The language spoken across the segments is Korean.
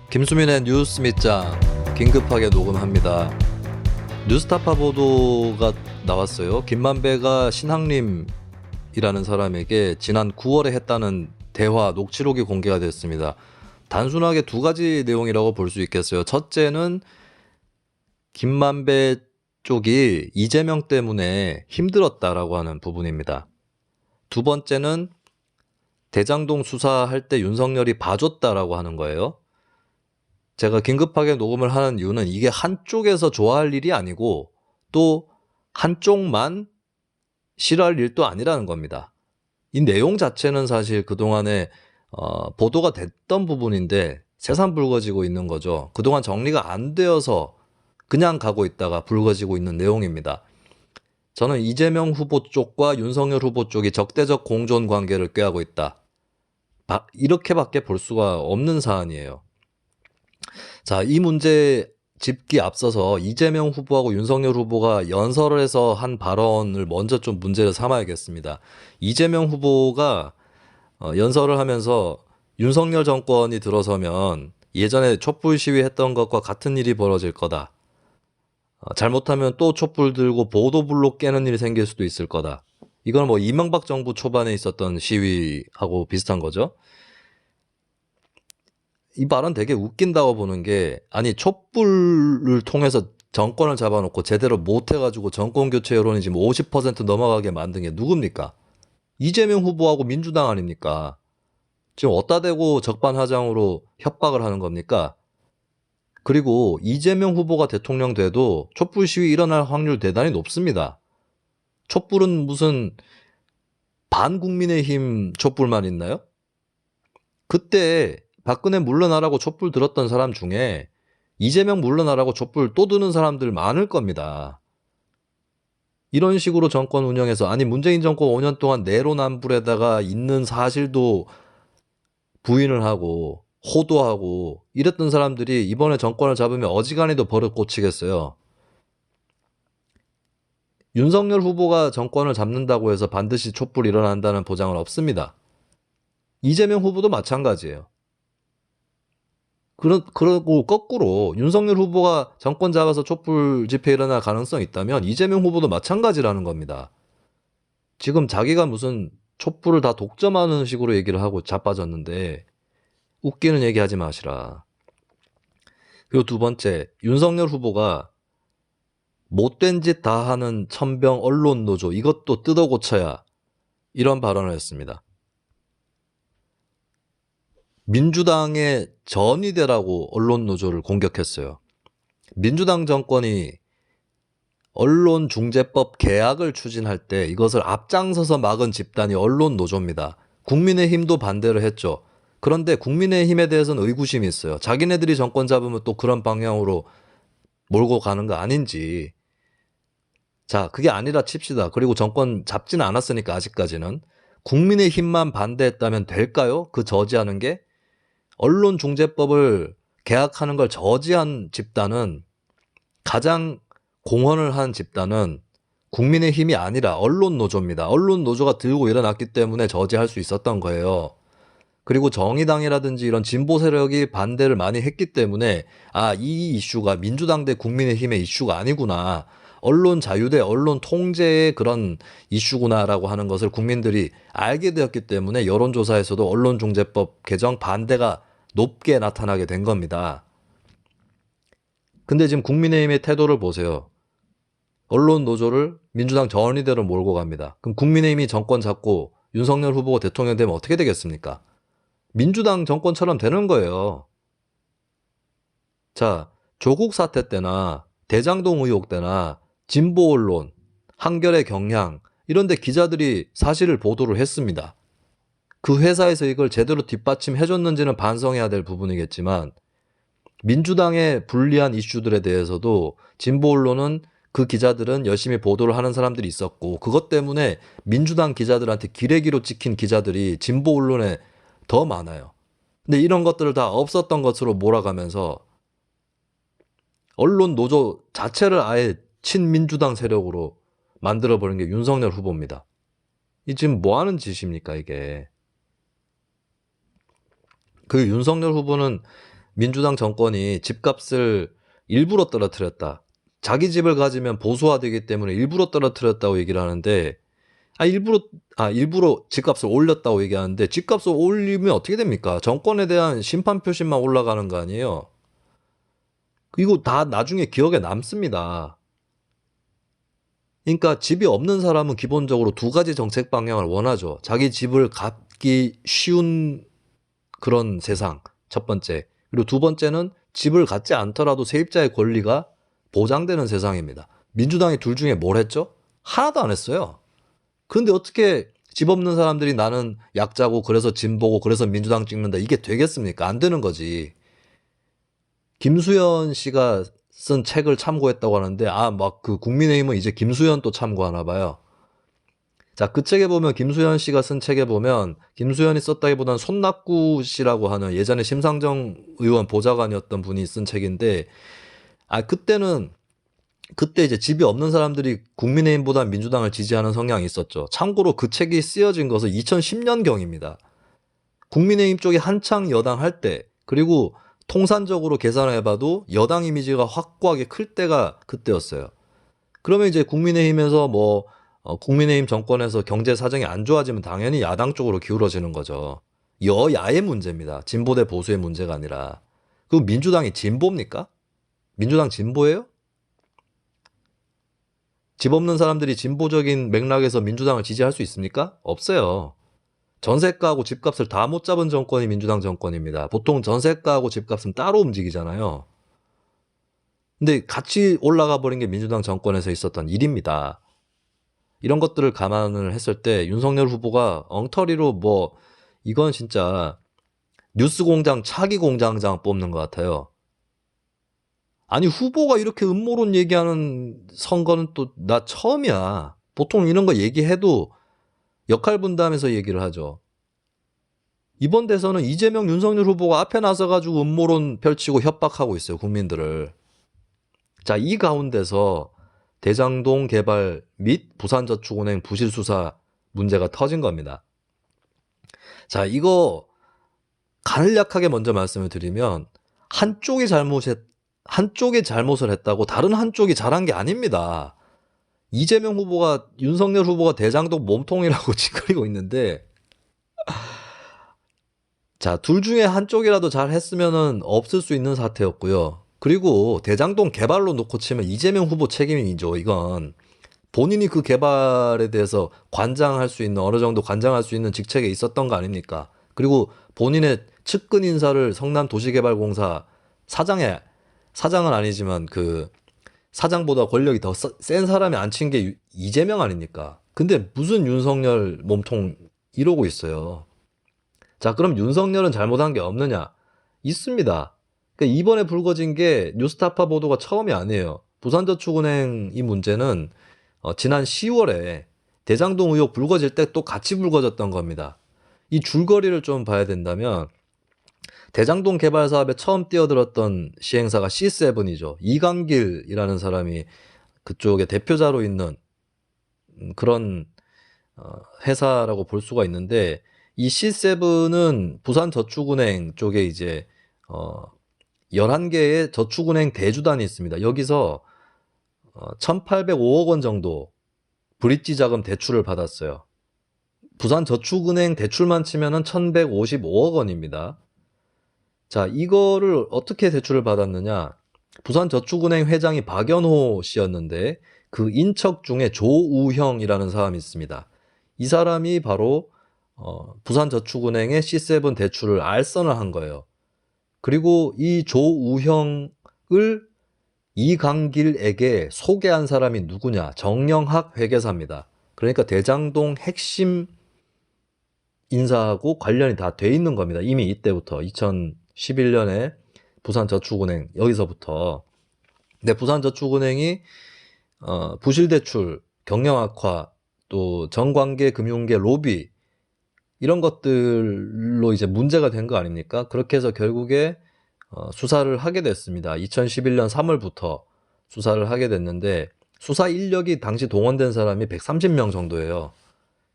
김수민의 뉴스 밑장 긴급하게 녹음합니다. 뉴스타파 보도가 나왔어요. 김만배가 신학림이라는 사람에게 지난 9월에 했다는 대화 녹취록이 공개가 됐습니다. 단순하게 두 가지 내용이라고 볼 수 있겠어요. 첫째는 김만배 쪽이 이재명 때문에 힘들었다라고 하는 부분입니다. 두 번째는 대장동 수사할 때 윤석열이 봐줬다라고 하는 거예요. 제가 긴급하게 녹음을 하는 이유는 이게 한쪽에서 좋아할 일이 아니고 또 한쪽만 싫어할 일도 아니라는 겁니다. 이 내용 자체는 사실 그동안에 보도가 됐던 부분인데 새삼 불거지고 있는 거죠. 그동안 정리가 안 되어서 그냥 가고 있다가 불거지고 있는 내용입니다. 저는 이재명 후보 쪽과 윤석열 후보 쪽이 적대적 공존 관계를 꾀하고 있다. 이렇게밖에 볼 수가 없는 사안이에요. 자, 이 문제 짚기 앞서서 이재명 후보하고 윤석열 후보가 연설을 해서 한 발언을 먼저 좀 문제를 삼아야겠습니다. 이재명 후보가 연설을 하면서 윤석열 정권이 들어서면 예전에 촛불 시위했던 것과 같은 일이 벌어질 거다. 잘못하면 또 촛불 들고 보도블록 깨는 일이 생길 수도 있을 거다. 이건 뭐 이명박 정부 초반에 있었던 시위하고 비슷한 거죠. 이 발언 되게 웃긴다고 보는 게, 아니 촛불을 통해서 정권을 잡아놓고 제대로 못해가지고 정권 교체 여론이 지금 50% 넘어가게 만든 게 누굽니까? 이재명 후보하고 민주당 아닙니까? 지금 어디다 대고 적반하장으로 협박을 하는 겁니까? 그리고 이재명 후보가 대통령 돼도 촛불 시위 일어날 확률 대단히 높습니다. 촛불은 무슨 반국민의힘 촛불만 있나요? 그때 박근혜 물러나라고 촛불 들었던 사람 중에 이재명 물러나라고 촛불 또 드는 사람들 많을 겁니다. 이런 식으로 정권 운영해서, 아니 문재인 정권 5년 동안 내로남불에다가 있는 사실도 부인을 하고 호도하고 이랬던 사람들이 이번에 정권을 잡으면 어지간히도 버릇 고치겠어요. 윤석열 후보가 정권을 잡는다고 해서 반드시 촛불 일어난다는 보장은 없습니다. 이재명 후보도 마찬가지예요. 그러고 거꾸로 윤석열 후보가 정권 잡아서 촛불 집회 일어날 가능성이 있다면 이재명 후보도 마찬가지라는 겁니다. 지금 자기가 무슨 촛불을 다 독점하는 식으로 얘기를 하고 자빠졌는데 웃기는 얘기 하지 마시라. 그리고 두 번째, 윤석열 후보가 못된 짓 다 하는 천병 언론 노조, 이것도 뜯어 고쳐야, 이런 발언을 했습니다. 민주당의 전위대라고 언론노조를 공격했어요. 민주당 정권이 언론중재법 개혁을 추진할 때 이것을 앞장서서 막은 집단이 언론노조입니다. 국민의힘도 반대를 했죠. 그런데 국민의힘에 대해서는 의구심이 있어요. 자기네들이 정권 잡으면 또 그런 방향으로 몰고 가는 거 아닌지. 자, 그게 아니라 칩시다. 그리고 정권 잡지는 않았으니까 아직까지는. 국민의힘만 반대했다면 될까요? 그 저지하는 게? 언론중재법을 개혁하는 걸 저지한 집단은, 가장 공헌을 한 집단은 국민의힘이 아니라 언론노조입니다. 언론노조가 들고 일어났기 때문에 저지할 수 있었던 거예요. 그리고 정의당이라든지 이런 진보 세력이 반대를 많이 했기 때문에 이 이슈가 민주당 대 국민의힘의 이슈가 아니구나, 언론 자유 대 언론 통제의 그런 이슈구나라고 하는 것을 국민들이 알게 되었기 때문에 여론조사에서도 언론중재법 개정 반대가 높게 나타나게 된 겁니다. 근데 지금 국민의힘의 태도를 보세요. 언론 노조를 민주당 전위대로 몰고 갑니다. 그럼 국민의힘이 정권 잡고 윤석열 후보가 대통령 되면 어떻게 되겠습니까? 민주당 정권처럼 되는 거예요. 자, 조국 사태 때나 대장동 의혹 때나 진보 언론, 한겨레, 경향 이런 데 기자들이 사실을 보도를 했습니다. 그 회사에서 이걸 제대로 뒷받침해줬는지는 반성해야 될 부분이겠지만, 민주당의 불리한 이슈들에 대해서도 진보 언론은, 그 기자들은 열심히 보도를 하는 사람들이 있었고, 그것 때문에 민주당 기자들한테 기레기로 찍힌 기자들이 진보 언론에 더 많아요. 근데 이런 것들을 다 없었던 것으로 몰아가면서 언론 노조 자체를 아예 친민주당 세력으로 만들어버린 게 윤석열 후보입니다. 이 지금 뭐 하는 짓입니까, 이게. 그 윤석열 후보는 민주당 정권이 집값을 일부러 떨어뜨렸다. 자기 집을 가지면 보수화되기 때문에 일부러 떨어뜨렸다고 얘기를 하는데, 일부러 집값을 올렸다고 얘기하는데, 집값을 올리면 어떻게 됩니까? 정권에 대한 심판 표심만 올라가는 거 아니에요? 이거 다 나중에 기억에 남습니다. 그러니까 집이 없는 사람은 기본적으로 두 가지 정책 방향을 원하죠. 자기 집을 갖기 쉬운 그런 세상, 첫 번째. 그리고 두 번째는 집을 갖지 않더라도 세입자의 권리가 보장되는 세상입니다. 민주당이 둘 중에 뭘 했죠? 하나도 안 했어요. 그런데 어떻게 집 없는 사람들이 나는 약자고 그래서 진보고 그래서 민주당 찍는다, 이게 되겠습니까? 안 되는 거지. 김수현 씨가 쓴 책을 참고했다고 하는데, 막 그 국민의힘은 이제 김수현 또 참고하나 봐요. 자, 그 책에 보면, 김수현 씨가 쓴 책에 보면, 김수현이 썼다기보다는 손낙구 씨라고 하는 예전에 심상정 의원 보좌관이었던 분이 쓴 책인데, 그때 이제 집이 없는 사람들이 국민의힘보다 민주당을 지지하는 성향이 있었죠. 참고로 그 책이 쓰여진 것은 2010년경입니다. 국민의힘 쪽이 한창 여당 할 때, 그리고 통산적으로 계산을 해봐도 여당 이미지가 확고하게 클 때가 그때였어요. 그러면 이제 국민의힘에서 국민의힘 정권에서 경제 사정이 안 좋아지면 당연히 야당 쪽으로 기울어지는 거죠. 여야의 문제입니다. 진보 대 보수의 문제가 아니라. 그럼 민주당이 진보입니까? 민주당 진보예요? 집 없는 사람들이 진보적인 맥락에서 민주당을 지지할 수 있습니까? 없어요. 전세가하고 집값을 다 못 잡은 정권이 민주당 정권입니다. 보통 전세가하고 집값은 따로 움직이잖아요. 근데 같이 올라가 버린 게 민주당 정권에서 있었던 일입니다. 이런 것들을 감안을 했을 때 윤석열 후보가 엉터리로 이건 진짜 뉴스공장 차기 공장장 뽑는 것 같아요. 아니, 후보가 이렇게 음모론 얘기하는 선거는 또 나 처음이야. 보통 이런 거 얘기해도 역할 분담해서 얘기를 하죠. 이번 대선은 이재명, 윤석열 후보가 앞에 나서가지고 음모론 펼치고 협박하고 있어요, 국민들을. 자, 이 가운데서 대장동 개발 및 부산저축은행 부실 수사 문제가 터진 겁니다. 자, 이거 간략하게 먼저 말씀을 드리면, 한쪽이 잘못을 했다고 다른 한쪽이 잘한 게 아닙니다. 이재명 후보가, 윤석열 후보가 대장동 몸통이라고 짓거리고 있는데, 자, 둘 중에 한쪽이라도 잘 했으면은 없을 수 있는 사태였고요. 그리고 대장동 개발로 놓고 치면 이재명 후보 책임이죠, 이건. 본인이 그 개발에 대해서 관장할 수 있는, 어느 정도 관장할 수 있는 직책에 있었던 거 아닙니까? 그리고 본인의 측근 인사를 성남도시개발공사 사장은 아니지만 그 사장보다 권력이 더 센 사람이 앉힌 게 이재명 아닙니까? 근데 무슨 윤석열 몸통 이러고 있어요. 자, 그럼 윤석열은 잘못한 게 없느냐? 있습니다. 그러니까 이번에 불거진 게 뉴스타파 보도가 처음이 아니에요. 부산저축은행 이 문제는 지난 10월에 대장동 의혹 불거질 때 또 같이 불거졌던 겁니다. 이 줄거리를 좀 봐야 된다면, 대장동 개발 사업에 처음 뛰어들었던 시행사가 C7이죠. 이강길이라는 사람이 그쪽에 대표자로 있는 그런 회사라고 볼 수가 있는데, 이 C7은 부산저축은행 쪽에 이제 11개의 저축은행 대주단이 있습니다. 여기서 1,805억 원 정도 브릿지 자금 대출을 받았어요. 부산저축은행 대출만 치면은 1,155억 원입니다. 자, 이거를 어떻게 대출을 받았느냐? 부산저축은행 회장이 박연호 씨였는데, 그 인척 중에 조우형이라는 사람이 있습니다. 이 사람이 바로 부산저축은행의 C7 대출을 알선을 한 거예요. 그리고 이 조우형을 이강길에게 소개한 사람이 누구냐? 정영학 회계사입니다. 그러니까 대장동 핵심 인사하고 관련이 다 돼 있는 겁니다. 이미 이때부터 2011년에 부산저축은행 여기서부터. 근데 부산저축은행이 부실대출, 경영악화, 또 정관계, 금융계, 로비 이런 것들로 이제 문제가 된 거 아닙니까? 그렇게 해서 결국에 수사를 하게 됐습니다. 2011년 3월부터 수사를 하게 됐는데, 수사 인력이 당시 동원된 사람이 130명 정도예요.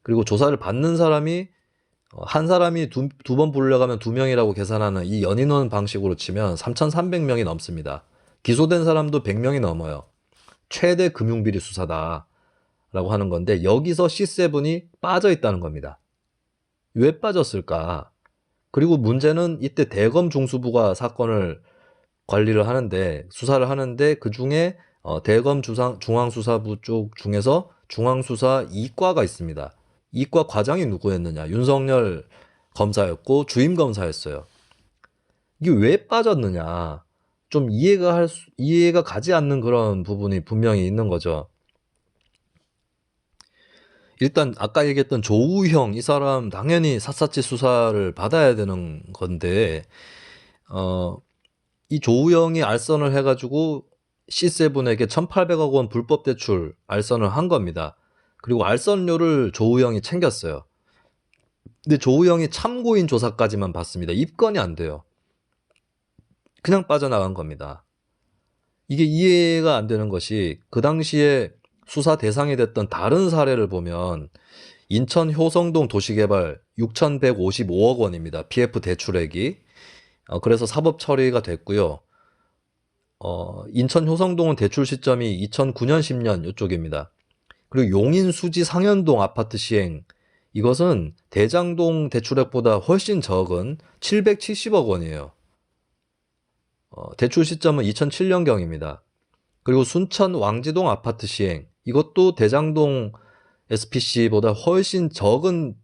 그리고 조사를 받는 사람이 한 사람이 두 번 불려가면 2명이라고 계산하는 이 연인원 방식으로 치면 3,300명이 넘습니다. 기소된 사람도 100명이 넘어요. 최대 금융비리 수사다라고 하는 건데 여기서 C7이 빠져 있다는 겁니다. 왜 빠졌을까? 그리고 문제는 이때 대검 중수부가 사건을 관리를 하는데 수사를 하는데 그중에 대검 중앙수사부 쪽 중에서 중앙수사 2과가 있습니다. 2과 과장이 누구였느냐? 윤석열 검사였고 주임 검사였어요. 이게 왜 빠졌느냐? 좀 이해가 가지 않는 그런 부분이 분명히 있는 거죠. 일단 아까 얘기했던 조우형 이 사람 당연히 샅샅이 수사를 받아야 되는 건데 이 조우형이 알선을 해가지고 C7에게 1,800억 원 불법 대출 알선을 한 겁니다. 그리고 알선료를 조우형이 챙겼어요. 근데 조우형이 참고인 조사까지만 받습니다. 입건이 안 돼요. 그냥 빠져나간 겁니다. 이게 이해가 안 되는 것이 그 당시에 수사 대상이 됐던 다른 사례를 보면 인천 효성동 도시개발 6,155억 원입니다. PF 대출액이. 그래서 사법 처리가 됐고요. 인천 효성동은 대출 시점이 2009년 10년 이쪽입니다. 그리고 용인 수지 상현동 아파트 시행 이것은 대장동 대출액보다 훨씬 적은 770억 원이에요. 대출 시점은 2007년경입니다. 그리고 순천 왕지동 아파트 시행 이것도 대장동 SPC보다 훨씬 적은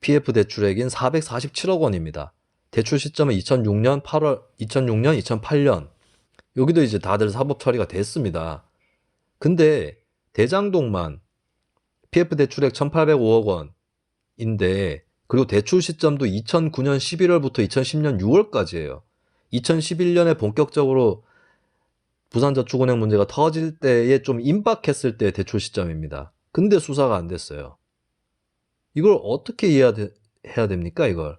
PF 대출액인 447억 원입니다. 대출 시점은 2006년 2008년 여기도 이제 다들 사법 처리가 됐습니다. 근데 대장동만 PF 대출액 1,805억 원인데 그리고 대출 시점도 2009년 11월부터 2010년 6월까지예요. 2011년에 본격적으로 부산저축은행 문제가 터질 때에 좀 임박했을 때 대출 시점입니다. 근데 수사가 안 됐어요. 이걸 어떻게 이해해야 됩니까, 이걸?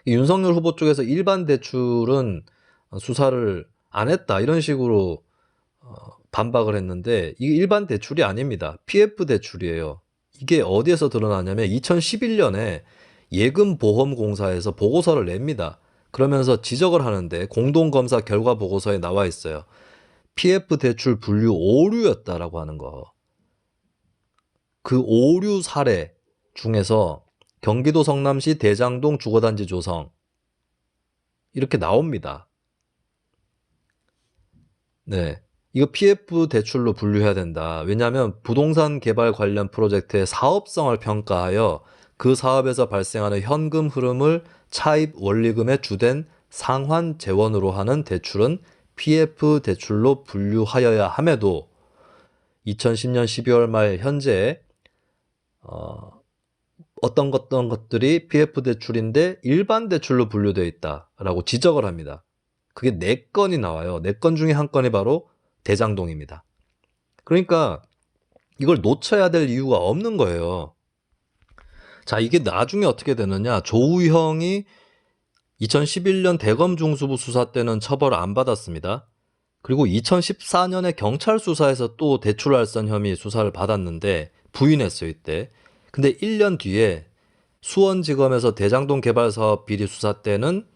윤석열 후보 쪽에서 일반 대출은 수사를 안 했다, 이런 식으로 반박을 했는데, 이게 일반 대출이 아닙니다. PF 대출이에요. 이게 어디에서 드러나냐면, 2011년에 예금보험공사에서 보고서를 냅니다. 그러면서 지적을 하는데, 공동검사 결과 보고서에 나와 있어요. PF 대출 분류 오류였다라고 하는 거. 그 오류 사례 중에서 경기도 성남시 대장동 주거단지 조성 이렇게 나옵니다. 네, 이거 PF 대출로 분류해야 된다. 왜냐하면 부동산 개발 관련 프로젝트의 사업성을 평가하여 그 사업에서 발생하는 현금 흐름을 차입 원리금의 주된 상환 재원으로 하는 대출은 PF 대출로 분류하여야 함에도 2010년 12월 말 현재 어떤 것들이 PF 대출인데 일반 대출로 분류되어 있다라고 지적을 합니다. 그게 4건이 나와요. 4건 중에 한 건이 바로 대장동입니다. 그러니까 이걸 놓쳐야 될 이유가 없는 거예요. 자, 이게 나중에 어떻게 되느냐. 조우형이 2011년 대검 중수부 수사 때는 처벌을 안 받았습니다. 그리고 2014년에 경찰 수사에서 또 대출 알선 혐의 수사를 받았는데 부인했어요, 이때. 근데 1년 뒤에 수원지검에서 대장동 개발사업 비리 수사 때는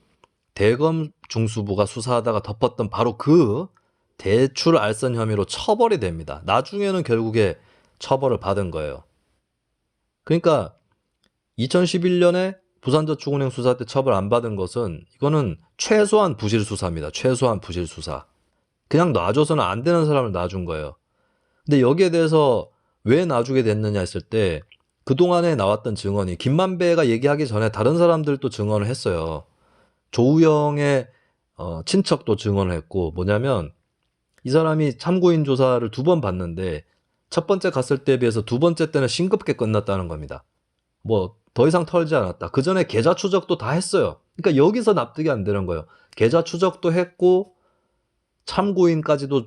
대검 중수부가 수사하다가 덮었던 바로 그 대출 알선 혐의로 처벌이 됩니다. 나중에는 결국에 처벌을 받은 거예요. 그러니까 2011년에 부산저축은행 수사 때 처벌 안 받은 것은 이거는 최소한 부실 수사입니다. 최소한 부실 수사. 그냥 놔줘서는 안 되는 사람을 놔준 거예요. 근데 여기에 대해서 왜 놔주게 됐느냐 했을 때 그동안에 나왔던 증언이 김만배가 얘기하기 전에 다른 사람들도 증언을 했어요. 조우영의 친척도 증언을 했고 뭐냐면 이 사람이 참고인 조사를 2번 받는데 첫 번째 갔을 때에 비해서 2번째 때는 싱겁게 끝났다는 겁니다. 뭐 더 이상 털지 않았다. 그 전에 계좌 추적도 다 했어요. 그러니까 여기서 납득이 안 되는 거예요. 계좌 추적도 했고 참고인까지도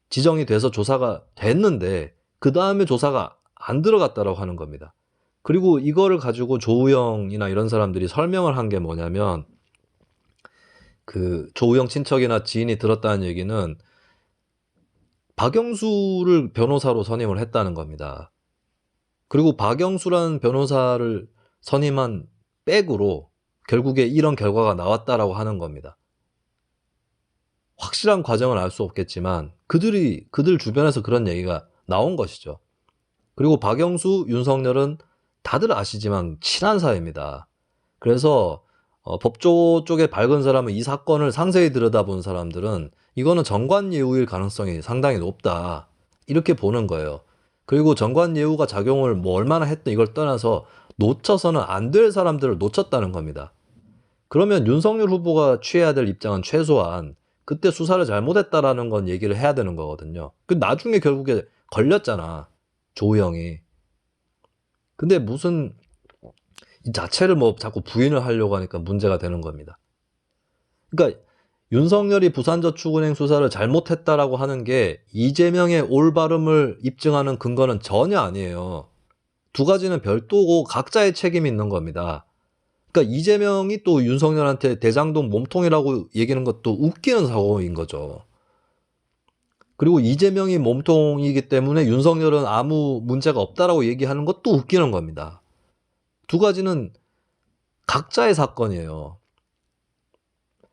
지정이 돼서 조사가 됐는데 그 다음에 조사가 안 들어갔다라고 하는 겁니다. 그리고 이거를 가지고 조우영이나 이런 사람들이 설명을 한 게 뭐냐면 그 조우영 친척이나 지인이 들었다는 얘기는 박영수를 변호사로 선임을 했다는 겁니다. 그리고 박영수라는 변호사를 선임한 백으로 결국에 이런 결과가 나왔다라고 하는 겁니다. 확실한 과정은 알 수 없겠지만 그들 주변에서 그런 얘기가 나온 것이죠. 그리고 박영수, 윤석열은 다들 아시지만 친한 사이입니다. 그래서 법조 쪽에 밝은 사람은 이 사건을 상세히 들여다본 사람들은 이거는 정관예우일 가능성이 상당히 높다. 이렇게 보는 거예요. 그리고 정관예우가 작용을 뭐 얼마나 했든 이걸 떠나서 놓쳐서는 안 될 사람들을 놓쳤다는 겁니다. 그러면 윤석열 후보가 취해야 될 입장은 최소한 그때 수사를 잘못했다라는 건 얘기를 해야 되는 거거든요. 그 나중에 결국에 걸렸잖아. 조우영이. 근데 무슨 이 자체를 뭐 자꾸 부인을 하려고 하니까 문제가 되는 겁니다. 그러니까 윤석열이 부산저축은행 수사를 잘못했다라고 하는 게 이재명의 올바름을 입증하는 근거는 전혀 아니에요. 두 가지는 별도고 각자의 책임이 있는 겁니다. 그러니까 이재명이 또 윤석열한테 대장동 몸통이라고 얘기하는 것도 웃기는 사고인 거죠. 그리고 이재명이 몸통이기 때문에 윤석열은 아무 문제가 없다라고 얘기하는 것도 웃기는 겁니다. 두 가지는 각자의 사건이에요.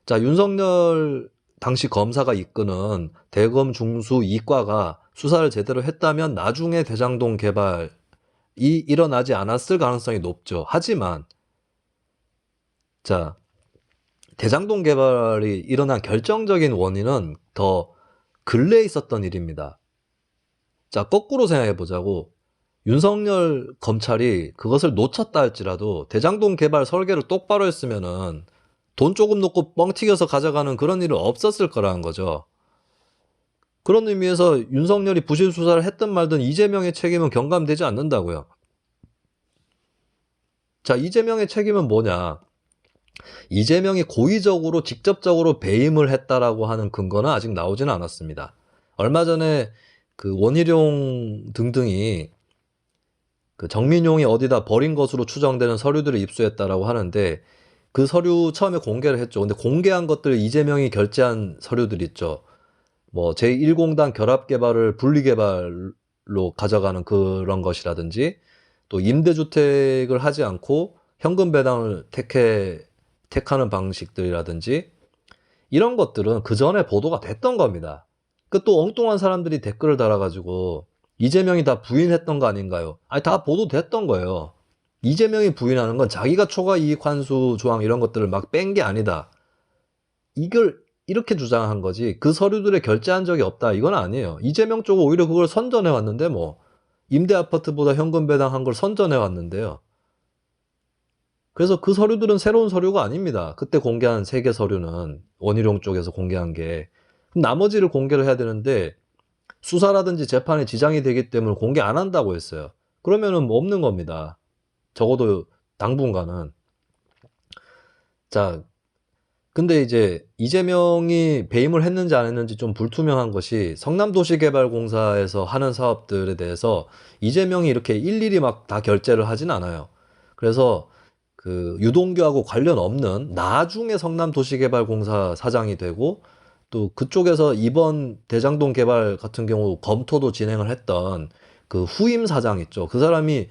자, 윤석열 당시 검사가 이끄는 대검 중수 이과가 수사를 제대로 했다면 나중에 대장동 개발이 일어나지 않았을 가능성이 높죠. 하지만 자, 대장동 개발이 일어난 결정적인 원인은 더 근래에 있었던 일입니다. 자, 거꾸로 생각해 보자고. 윤석열 검찰이 그것을 놓쳤다 할지라도 대장동 개발 설계를 똑바로 했으면은 돈 조금 넣고 뻥 튀겨서 가져가는 그런 일은 없었을 거라는 거죠. 그런 의미에서 윤석열이 부실 수사를 했든 말든 이재명의 책임은 경감되지 않는다고요. 자, 이재명의 책임은 뭐냐? 이재명이 고의적으로 직접적으로 배임을 했다라고 하는 근거는 아직 나오지는 않았습니다. 얼마 전에 그 원희룡 등등이 그 정민용이 어디다 버린 것으로 추정되는 서류들을 입수했다라고 하는데 그 서류 처음에 공개를 했죠. 근데 공개한 것들 이재명이 결제한 서류들 있죠. 뭐 제1공단 결합개발을 분리개발로 가져가는 그런 것이라든지 또 임대주택을 하지 않고 현금 배당을 택하는 방식들이라든지 이런 것들은 그 전에 보도가 됐던 겁니다. 그 또 엉뚱한 사람들이 댓글을 달아가지고 이재명이 다 부인했던 거 아닌가요? 아니, 다 보도됐던 거예요. 이재명이 부인하는 건 자기가 초과 이익 환수 조항 이런 것들을 막 뺀 게 아니다. 이걸 이렇게 주장한 거지 그 서류들에 결제한 적이 없다 이건 아니에요. 이재명 쪽은 오히려 그걸 선전해 왔는데 뭐 임대 아파트보다 현금 배당한 걸 선전해 왔는데요. 그래서 그 서류들은 새로운 서류가 아닙니다. 그때 공개한 3개 서류는 원희룡 쪽에서 공개한 게 그럼 나머지를 공개를 해야 되는데 수사라든지 재판에 지장이 되기 때문에 공개 안 한다고 했어요. 그러면은 뭐 없는 겁니다. 적어도 당분간은. 자, 근데 이제 이재명이 배임을 했는지 안 했는지 좀 불투명한 것이 성남도시개발공사에서 하는 사업들에 대해서 이재명이 이렇게 일일이 막 다 결제를 하진 않아요. 그래서 그 유동규하고 관련 없는 나중에 성남도시개발공사 사장이 되고 또 그쪽에서 이번 대장동 개발 같은 경우 검토도 진행을 했던 그 후임 사장 있죠. 그 사람이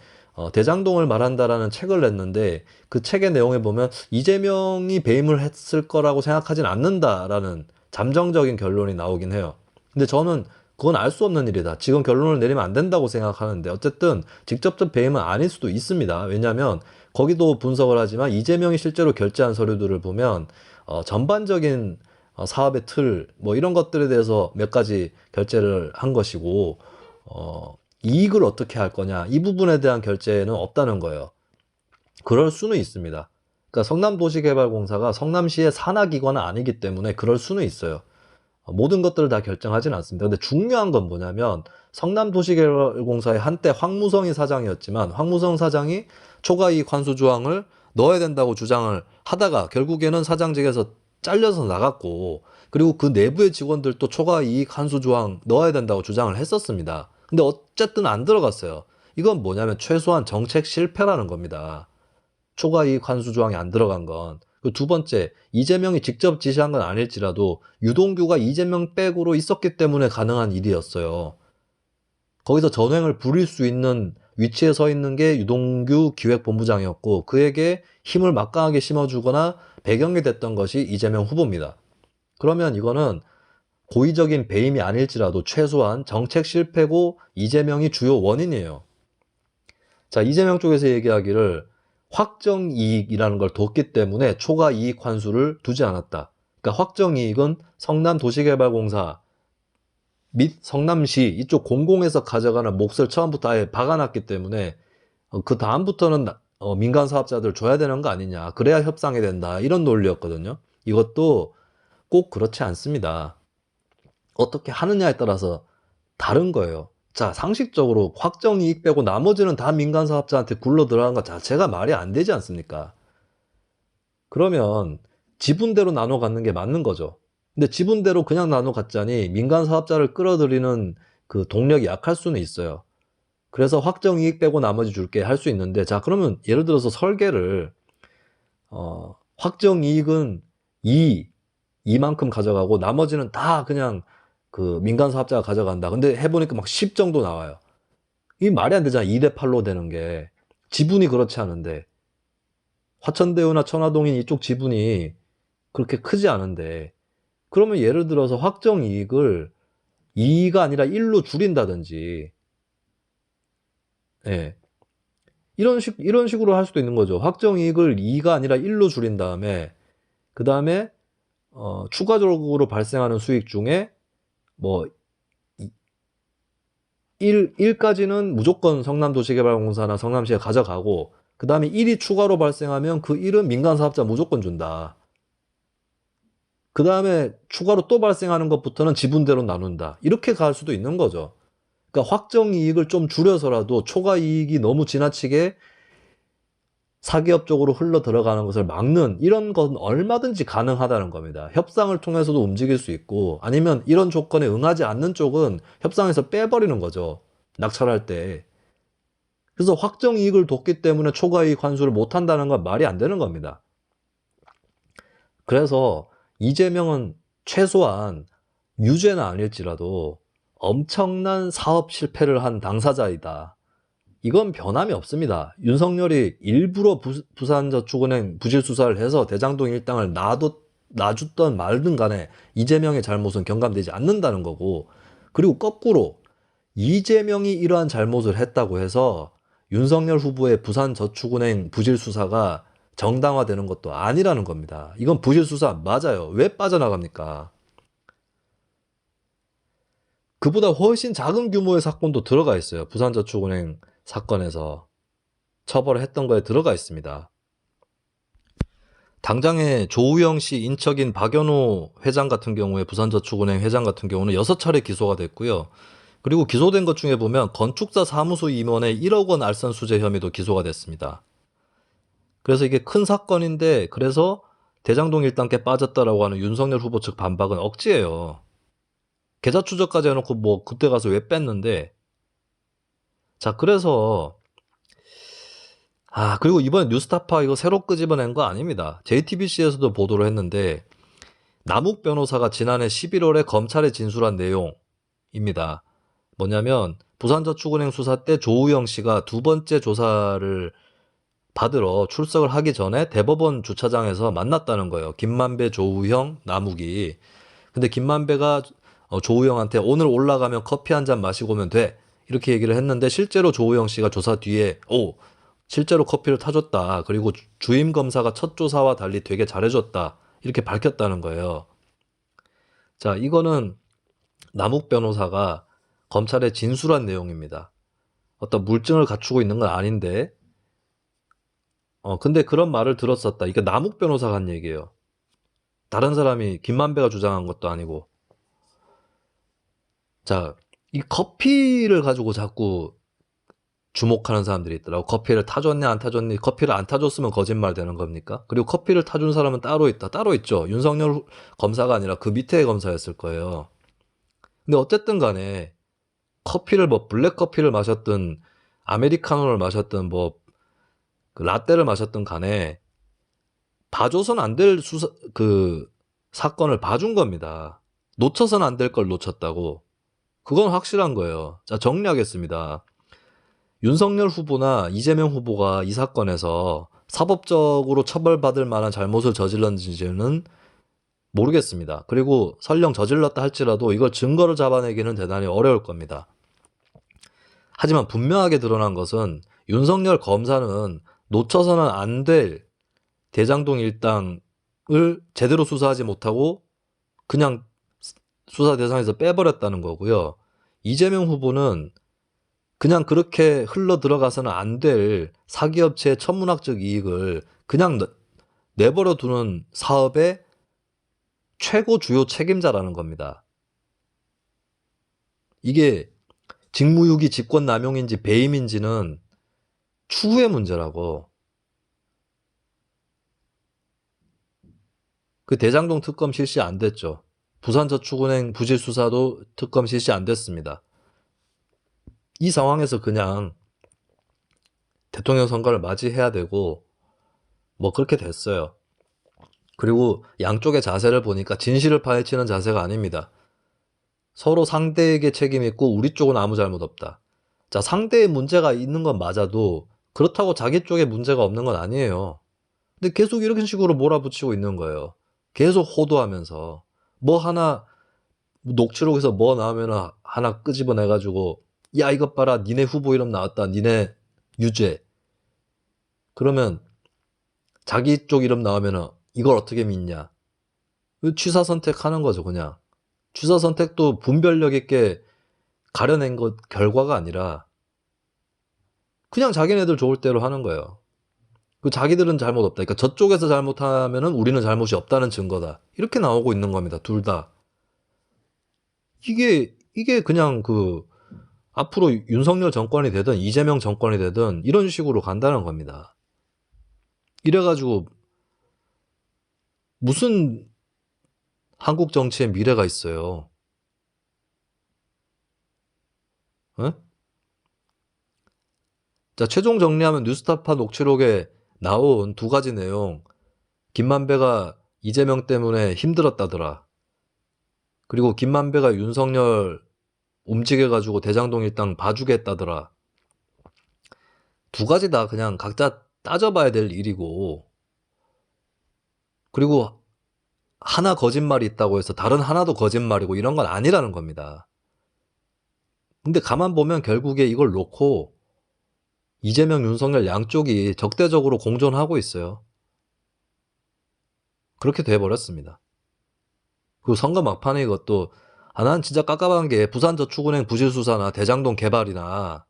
대장동을 말한다라는 책을 냈는데 그 책의 내용에 보면 이재명이 배임을 했을 거라고 생각하진 않는다라는 잠정적인 결론이 나오긴 해요. 근데 저는 그건 알 수 없는 일이다. 지금 결론을 내리면 안 된다고 생각하는데 어쨌든 직접적 배임은 아닐 수도 있습니다. 왜냐하면 거기도 분석을 하지만 이재명이 실제로 결제한 서류들을 보면 전반적인 사업의 틀, 뭐 이런 것들에 대해서 몇 가지 결제를 한 것이고, 이익을 어떻게 할 거냐, 이 부분에 대한 결제는 없다는 거예요. 그럴 수는 있습니다. 그러니까 성남도시개발공사가 성남시의 산하기관은 아니기 때문에 그럴 수는 있어요. 모든 것들을 다 결정하진 않습니다. 근데 중요한 건 뭐냐면, 성남도시개발공사의 한때 황무성이 사장이었지만, 황무성 사장이 초과이익 환수 조항을 넣어야 된다고 주장을 하다가 결국에는 사장직에서 잘려서 나갔고 그리고 그 내부의 직원들도 초과 이익 환수 조항 넣어야 된다고 주장을 했었습니다. 근데 어쨌든 안 들어갔어요. 이건 뭐냐면 최소한 정책 실패라는 겁니다. 초과 이익 환수 조항이 안 들어간 건. 그 두 번째, 이재명이 직접 지시한 건 아닐지라도 유동규가 이재명 백으로 있었기 때문에 가능한 일이었어요. 거기서 전횡을 부릴 수 있는 위치에 서 있는 게 유동규 기획본부장이었고 그에게 힘을 막강하게 심어주거나 배경이 됐던 것이 이재명 후보입니다. 그러면 이거는 고의적인 배임이 아닐지라도 최소한 정책 실패고 이재명이 주요 원인이에요. 자, 이재명 쪽에서 얘기하기를 확정이익이라는 걸 뒀기 때문에 초과 이익 환수를 두지 않았다. 그러니까 확정이익은 성남도시개발공사 및 성남시 이쪽 공공에서 가져가는 몫을 처음부터 아예 박아놨기 때문에 그 다음부터는 민간 사업자들 줘야 되는 거 아니냐. 그래야 협상이 된다. 이런 논리였거든요. 이것도 꼭 그렇지 않습니다. 어떻게 하느냐에 따라서 다른 거예요. 자, 상식적으로 확정이익 빼고 나머지는 다 민간 사업자한테 굴러 들어간 것 자체가 말이 안 되지 않습니까? 그러면 지분대로 나눠 갖는 게 맞는 거죠. 근데 지분대로 그냥 나눠 갖자니 민간 사업자를 끌어들이는 그 동력이 약할 수는 있어요. 그래서 확정이익 빼고 나머지 줄게 할 수 있는데, 자, 그러면 예를 들어서 설계를 확정이익은 2만큼 가져가고 나머지는 다 그냥 그 민간 사업자가 가져간다. 근데 해보니까 막 10 정도 나와요. 이 말이 안 되잖아. 2대 8로 되는 게. 지분이 그렇지 않은데. 화천대유나 천화동인 이쪽 지분이 그렇게 크지 않은데. 그러면 예를 들어서 확정이익을 2가 아니라 1로 줄인다든지. 예. 이런 식으로 할 수도 있는 거죠. 확정이익을 2가 아니라 1로 줄인 다음에, 그 다음에, 추가적으로 발생하는 수익 중에 뭐 1까지는 무조건 성남도시개발공사나 성남시에 가져가고 그 다음에 1이 추가로 발생하면 그 1은 민간 사업자 무조건 준다. 그 다음에 추가로 또 발생하는 것부터는 지분대로 나눈다. 이렇게 갈 수도 있는 거죠. 그러니까 확정이익을 좀 줄여서라도 초과이익이 너무 지나치게 사기업 쪽으로 흘러 들어가는 것을 막는 이런 건 얼마든지 가능하다는 겁니다. 협상을 통해서도 움직일 수 있고 아니면 이런 조건에 응하지 않는 쪽은 협상에서 빼버리는 거죠. 낙찰할 때. 그래서 확정이익을 뒀기 때문에 초과이익 환수를 못한다는 건 말이 안 되는 겁니다. 그래서 이재명은 최소한 유죄는 아닐지라도 엄청난 사업 실패를 한 당사자이다. 이건 변함이 없습니다. 윤석열이 일부러 부산저축은행 부실 수사를 해서 대장동 일당을 놔줬던 말든 간에 이재명의 잘못은 경감되지 않는다는 거고, 그리고 거꾸로 이재명이 이러한 잘못을 했다고 해서 윤석열 후보의 부산저축은행 부실 수사가 정당화되는 것도 아니라는 겁니다. 이건 부실 수사 맞아요. 왜 빠져나갑니까? 그보다 훨씬 작은 규모의 사건도 들어가 있어요. 부산저축은행 사건에서 처벌을 했던 거에 들어가 있습니다. 당장에 조우영 씨 인척인 박연호 회장 같은 경우에 부산저축은행 회장 같은 경우는 6차례 기소가 됐고요. 그리고 기소된 것 중에 보면 건축사 사무소 임원의 1억 원 알선 수재 혐의도 기소가 됐습니다. 그래서 이게 큰 사건인데 그래서 대장동 일당께 빠졌다라고 하는 윤석열 후보 측 반박은 억지예요. 계좌 추적까지 해놓고 뭐 그때 가서 왜 뺐는데. 자, 그래서 그리고 이번에 뉴스타파 이거 새로 끄집어낸 거 아닙니다. JTBC에서도 보도를 했는데 남욱 변호사가 지난해 11월에 검찰에 진술한 내용입니다. 뭐냐면 부산저축은행 수사 때 조우영 씨가 두 번째 조사를 받으러 출석을 하기 전에 대법원 주차장에서 만났다는 거예요. 김만배, 조우영, 남욱이. 근데 김만배가 조우영한테 오늘 올라가면 커피 한 잔 마시고 오면 돼. 이렇게 얘기를 했는데 실제로 조우영 씨가 조사 뒤에 실제로 커피를 타줬다. 그리고 주임 검사가 첫 조사와 달리 되게 잘해줬다. 이렇게 밝혔다는 거예요. 자, 이거는 남욱 변호사가 검찰에 진술한 내용입니다. 어떤 물증을 갖추고 있는 건 아닌데 근데 그런 말을 들었었다. 이게 남욱 변호사가 한 얘기예요. 다른 사람이 김만배가 주장한 것도 아니고. 자, 이 커피를 가지고 자꾸 주목하는 사람들이 있더라고. 커피를 타줬냐 안 타줬니? 커피를 안 타줬으면 거짓말 되는 겁니까? 그리고 커피를 타준 사람은 따로 있다. 따로 있죠. 윤석열 검사가 아니라 그 밑에 검사였을 거예요. 근데 어쨌든 간에 커피를 블랙 커피를 마셨든 아메리카노를 마셨든 그 라떼를 마셨든 간에 봐줘서는 안 될 사건을 봐준 겁니다. 놓쳐서는 안 될 걸 놓쳤다고. 그건 확실한 거예요. 자, 정리하겠습니다. 윤석열 후보나 이재명 후보가 이 사건에서 사법적으로 처벌받을 만한 잘못을 저질렀는지는 모르겠습니다. 그리고 설령 저질렀다 할지라도 이걸 증거를 잡아내기는 대단히 어려울 겁니다. 하지만 분명하게 드러난 것은 윤석열 검사는 놓쳐서는 안 될 대장동 일당을 제대로 수사하지 못하고 그냥 수사 대상에서 빼버렸다는 거고요. 이재명 후보는 그냥 그렇게 흘러 들어가서는 안 될 사기업체의 천문학적 이익을 그냥 내버려 두는 사업의 최고 주요 책임자라는 겁니다. 이게 직무유기 직권남용인지 배임인지는 추후의 문제라고. 그 대장동 특검 실시 안 됐죠. 부산저축은행 부실 수사도 특검 실시 안 됐습니다. 이 상황에서 그냥 대통령 선거를 맞이해야 되고 뭐 그렇게 됐어요. 그리고 양쪽의 자세를 보니까 진실을 파헤치는 자세가 아닙니다. 서로 상대에게 책임 있고 우리 쪽은 아무 잘못 없다. 자, 상대의 문제가 있는 건 맞아도 그렇다고 자기 쪽에 문제가 없는 건 아니에요. 근데 계속 이런 식으로 몰아붙이고 있는 거예요. 계속 호도하면서 뭐 하나 녹취록에서 뭐 나오면 하나 끄집어내가지고 야 이것 봐라 니네 후보 이름 나왔다 니네 유죄. 그러면 자기 쪽 이름 나오면 이걸 어떻게 믿냐. 취사 선택하는 거죠 그냥. 취사 선택도 분별력 있게 가려낸 것 결과가 아니라 그냥 자기네들 좋을 대로 하는 거예요. 그 자기들은 잘못 없다. 그러니까 저쪽에서 잘못하면은 우리는 잘못이 없다는 증거다. 이렇게 나오고 있는 겁니다. 둘 다. 이게 그냥 그 앞으로 윤석열 정권이 되든 이재명 정권이 되든 이런 식으로 간다는 겁니다. 이래가지고 무슨 한국 정치에 미래가 있어요. 에? 자, 최종 정리하면 뉴스타파 녹취록에 나온 두 가지 내용. 김만배가 이재명 때문에 힘들었다더라. 그리고 김만배가 윤석열 움직여가지고 대장동 일당 봐주겠다더라. 두 가지 다 그냥 각자 따져봐야 될 일이고, 그리고 하나 거짓말이 있다고 해서 다른 하나도 거짓말이고 이런 건 아니라는 겁니다. 근데 가만 보면 결국에 이걸 놓고 이재명, 윤석열 양쪽이 적대적으로 공존하고 있어요. 그렇게 돼버렸습니다. 그리고 선거 막판에 이것도 난 진짜 깝깝한 게 부산저축은행 부실수사나 대장동 개발이나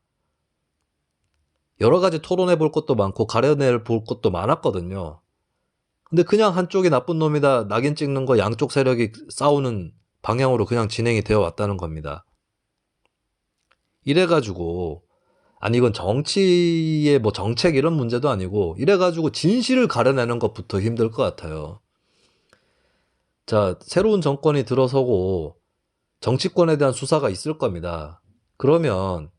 여러 가지 토론해 볼 것도 많고 가려낼 볼 것도 많았거든요. 근데 그냥 한쪽이 나쁜 놈이다 낙인 찍는 거 양쪽 세력이 싸우는 방향으로 그냥 진행이 되어 왔다는 겁니다. 이래가지고 아니 이건 정치의 뭐 정책 이런 문제도 아니고 이래가지고 진실을 가려내는 것부터 힘들 것 같아요. 자, 새로운 정권이 들어서고 정치권에 대한 수사가 있을 겁니다. 그러면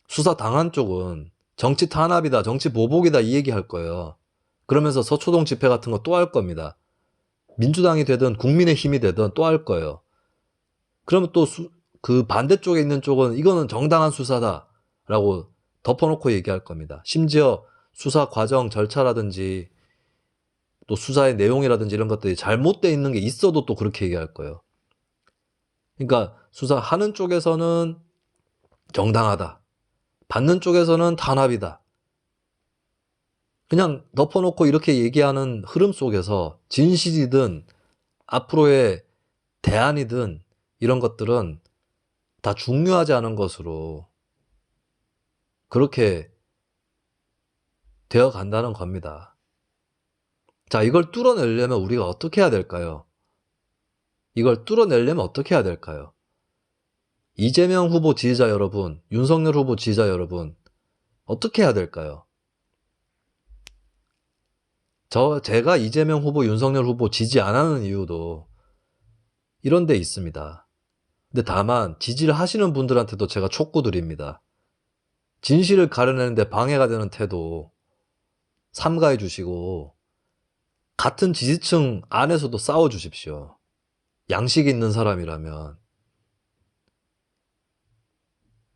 수사 당한 쪽은 정치 탄압이다, 정치 보복이다 이 얘기할 거예요. 그러면서 서초동 집회 같은 거 또 할 겁니다. 민주당이 되든 국민의힘이 되든 또 할 거예요. 그러면 또 그 반대쪽에 있는 쪽은 이거는 정당한 수사다라고 덮어놓고 얘기할 겁니다. 심지어 수사 과정 절차라든지 또 수사의 내용이라든지 이런 것들이 잘못되어 있는 게 있어도 또 그렇게 얘기할 거예요. 그러니까 수사하는 쪽에서는 정당하다. 받는 쪽에서는 탄압이다. 그냥 덮어놓고 이렇게 얘기하는 흐름 속에서 진실이든 앞으로의 대안이든 이런 것들은 다 중요하지 않은 것으로 그렇게 되어 간다는 겁니다. 자, 이걸 뚫어내려면 우리가 어떻게 해야 될까요? 이걸 뚫어내려면 어떻게 해야 될까요? 이재명 후보 지지자 여러분, 윤석열 후보 지지자 여러분, 어떻게 해야 될까요? 제가 이재명 후보, 윤석열 후보 지지 안 하는 이유도 이런 데 있습니다. 근데 다만 지지를 하시는 분들한테도 제가 촉구드립니다. 진실을 가려내는데 방해가 되는 태도 삼가해 주시고 같은 지지층 안에서도 싸워 주십시오. 양식 있는 사람이라면.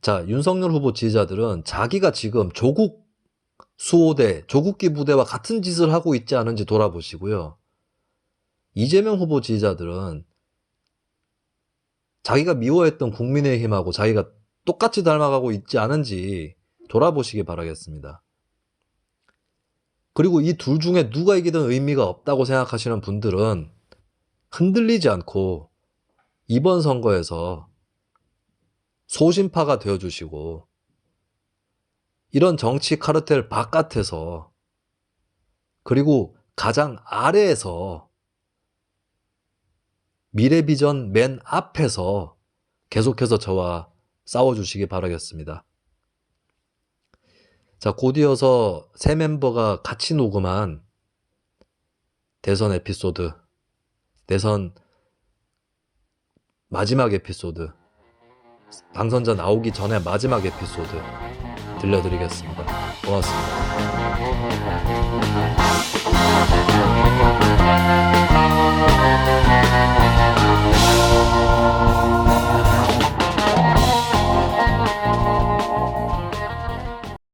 자, 윤석열 후보 지지자들은 자기가 지금 조국 수호대, 조국기 부대와 같은 짓을 하고 있지 않은지 돌아보시고요. 이재명 후보 지지자들은 자기가 미워했던 국민의힘하고 자기가 똑같이 닮아가고 있지 않은지 돌아보시기 바라겠습니다. 그리고 이 둘 중에 누가 이기든 의미가 없다고 생각하시는 분들은 흔들리지 않고 이번 선거에서 소신파가 되어주시고 이런 정치 카르텔 바깥에서 그리고 가장 아래에서 미래비전 맨 앞에서 계속해서 저와 싸워주시기 바라겠습니다. 자, 곧 이어서 새 멤버가 같이 녹음한 대선 에피소드, 대선 마지막 에피소드, 당선자 나오기 전에 마지막 에피소드 들려드리겠습니다. 고맙습니다.